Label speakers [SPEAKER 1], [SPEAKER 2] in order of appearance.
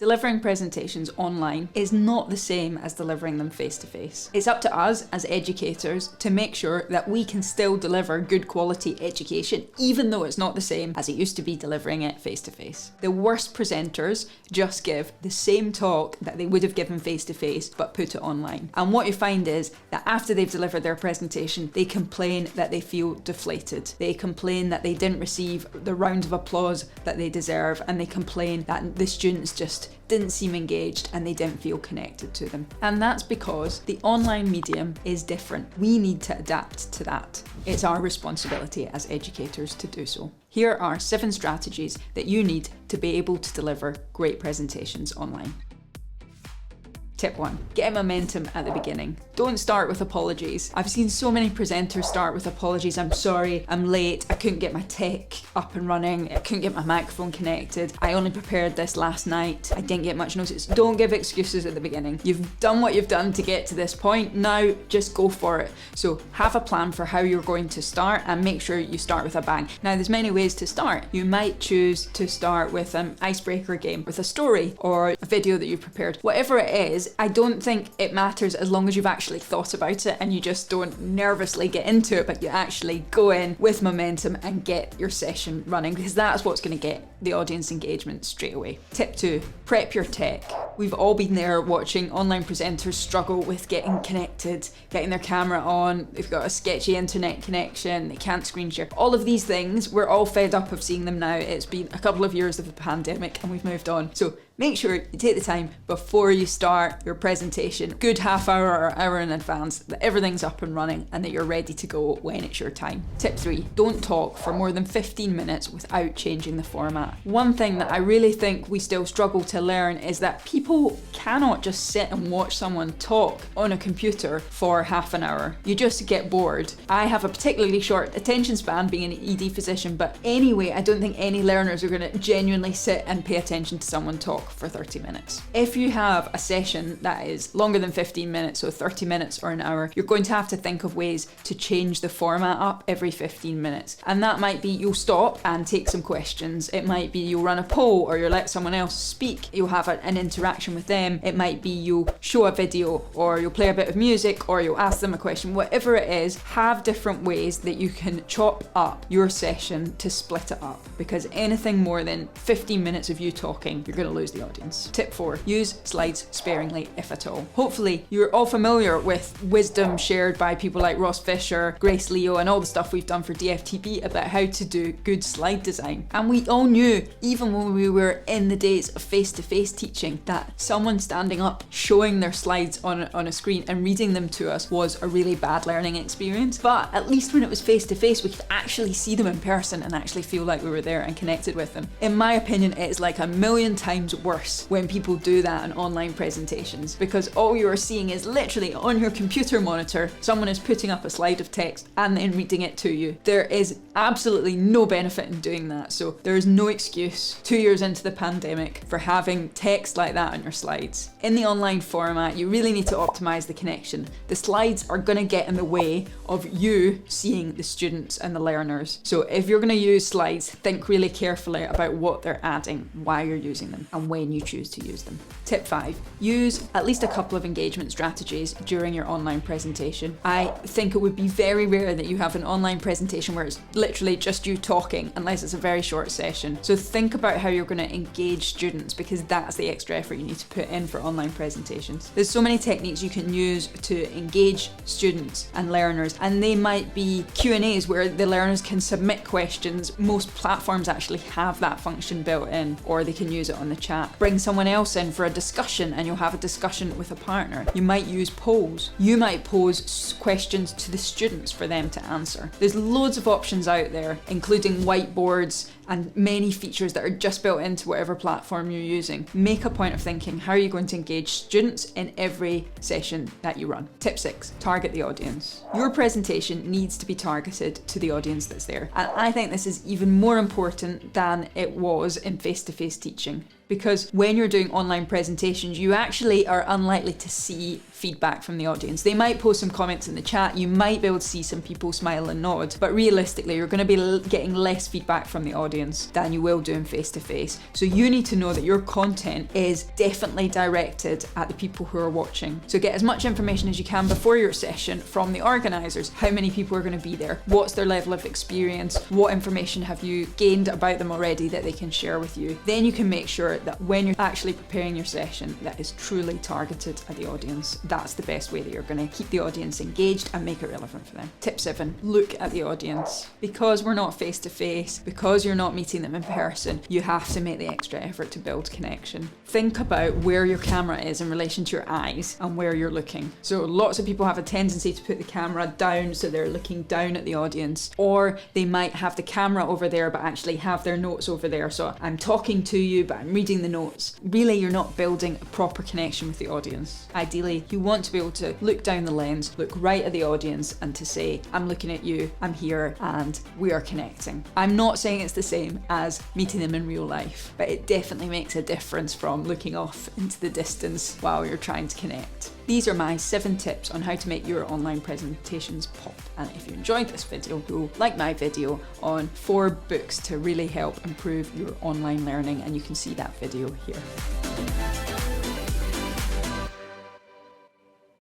[SPEAKER 1] Delivering presentations online is not the same as delivering them face-to-face. It's up to us as educators to make sure that we can still deliver good quality education, even though it's not the same as it used to be delivering it face-to-face. The worst presenters just give the same talk that they would have given face-to-face, but put it online. And what you find is that after they've delivered their presentation, they complain that they feel deflated. They complain that they didn't receive the round of applause that they deserve, and they complain that the students just didn't seem engaged and they didn't feel connected to them. And that's because the online medium is different. We need to adapt to that. It's our responsibility as educators to do so. Here are 7 strategies that you need to be able to deliver great presentations online. Tip 1, get momentum at the beginning. Don't start with apologies. I've seen so many presenters start with apologies. I'm sorry, I'm late, I couldn't get my tech up and running, I couldn't get my microphone connected, I only prepared this last night, I didn't get much notice. Don't give excuses at the beginning. You've done what you've done to get to this point, now just go for it. So have a plan for how you're going to start and make sure you start with a bang. Now there's many ways to start. You might choose to start with an icebreaker game, with a story or a video that you've prepared. Whatever it is, I don't think it matters as long as you've actually thought about it and you just don't nervously get into it, but you actually go in with momentum and get your session running, because that's what's going to get the audience engagement straight away. Tip 2, prep your tech. We've all been there watching online presenters struggle with getting connected, getting their camera on, they've got a sketchy internet connection, they can't screen share. All of these things, we're all fed up of seeing them now. It's been a couple of years of the pandemic and we've moved on. So make sure you take the time before you start your presentation, good half hour or hour in advance, that everything's up and running and that you're ready to go when it's your time. Tip 3, don't talk for more than 15 minutes without changing the format. One thing that I really think we still struggle to learn is that people cannot just sit and watch someone talk on a computer for half an hour. You just get bored. I have a particularly short attention span being an ED physician, but anyway, I don't think any learners are going to genuinely sit and pay attention to someone talk for 30 minutes. If you have a session that is longer than 15 minutes, so 30 minutes or an hour, you're going to have to think of ways to change the format up every 15 minutes. And that might be you'll stop and take some questions. It might be you'll run a poll or you'll let someone else speak. You'll have an interaction with them. It might be you'll show a video or you'll play a bit of music or you'll ask them a question. Whatever it is, have different ways that you can chop up your session to split it up, because anything more than 15 minutes of you talking, you're going to lose the audience. Tip 4, use slides sparingly if at all. Hopefully you're all familiar with wisdom shared by people like Ross Fisher, Grace Leo, and all the stuff we've done for DFTB about how to do good slide design. And we all knew, even when we were in the days of face-to-face teaching, that someone standing up showing their slides on a screen and reading them to us was a really bad learning experience. But at least when it was face-to-face, we could actually see them in person and actually feel like we were there and connected with them. In my opinion, it is like a million times worse when people do that in online presentations, because all you're seeing is literally on your computer monitor, someone is putting up a slide of text and then reading it to you. There is absolutely no benefit in doing that. So there is no excuse 2 years into the pandemic for having text like that on your slides. In the online format, you really need to optimize the connection. The slides are going to get in the way of you seeing the students and the learners. So if you're going to use slides, think really carefully about what they're adding, why you're using them, and when you choose to use them. Tip 5, use at least a couple of engagement strategies during your online presentation. I think it would be very rare that you have an online presentation where it's literally just you talking, unless it's a very short session. So think about how you're going to engage students, because that's the extra effort you need to put in for online presentations. There's so many techniques you can use to engage students and learners, and they might be Q&As where the learners can submit questions. Most platforms actually have that function built in, or they can use it on the chat. Bring someone else in for a discussion and you'll have a discussion with a partner. You might use polls. You might pose questions to the students for them to answer. There's loads of options out there, including whiteboards and many features that are just built into whatever platform you're using. Make a point of thinking, how are you going to engage students in every session that you run? Tip 6, target the audience. Your presentation needs to be targeted to the audience that's there. And I think this is even more important than it was in face-to-face teaching, because when you're doing online presentations, you actually are unlikely to see feedback from the audience. They might post some comments in the chat, you might be able to see some people smile and nod, but realistically you're going to be getting less feedback from the audience than you will doing face-to-face. So you need to know that your content is definitely directed at the people who are watching. So get as much information as you can before your session from the organisers. How many people are going to be there? What's their level of experience? What information have you gained about them already that they can share with you? Then you can make sure that when you're actually preparing your session, that is truly targeted at the audience. That's the best way that you're going to keep the audience engaged and make it relevant for them. Tip 7, look at the audience. Because we're not face to face, because you're not meeting them in person, you have to make the extra effort to build connection. Think about where your camera is in relation to your eyes and where you're looking. So lots of people have a tendency to put the camera down so they're looking down at the audience, or they might have the camera over there but actually have their notes over there. So I'm talking to you but I'm reading the notes. Really, you're not building a proper connection with the audience. Ideally, you want to be able to look down the lens, look right at the audience and to say, I'm looking at you, I'm here, and we are connecting. I'm not saying it's the same as meeting them in real life, but it definitely makes a difference from looking off into the distance while you're trying to connect. These are my 7 tips on how to make your online presentations pop. And if you enjoyed this video, go like my video on 4 books to really help improve your online learning, and you can see that video here.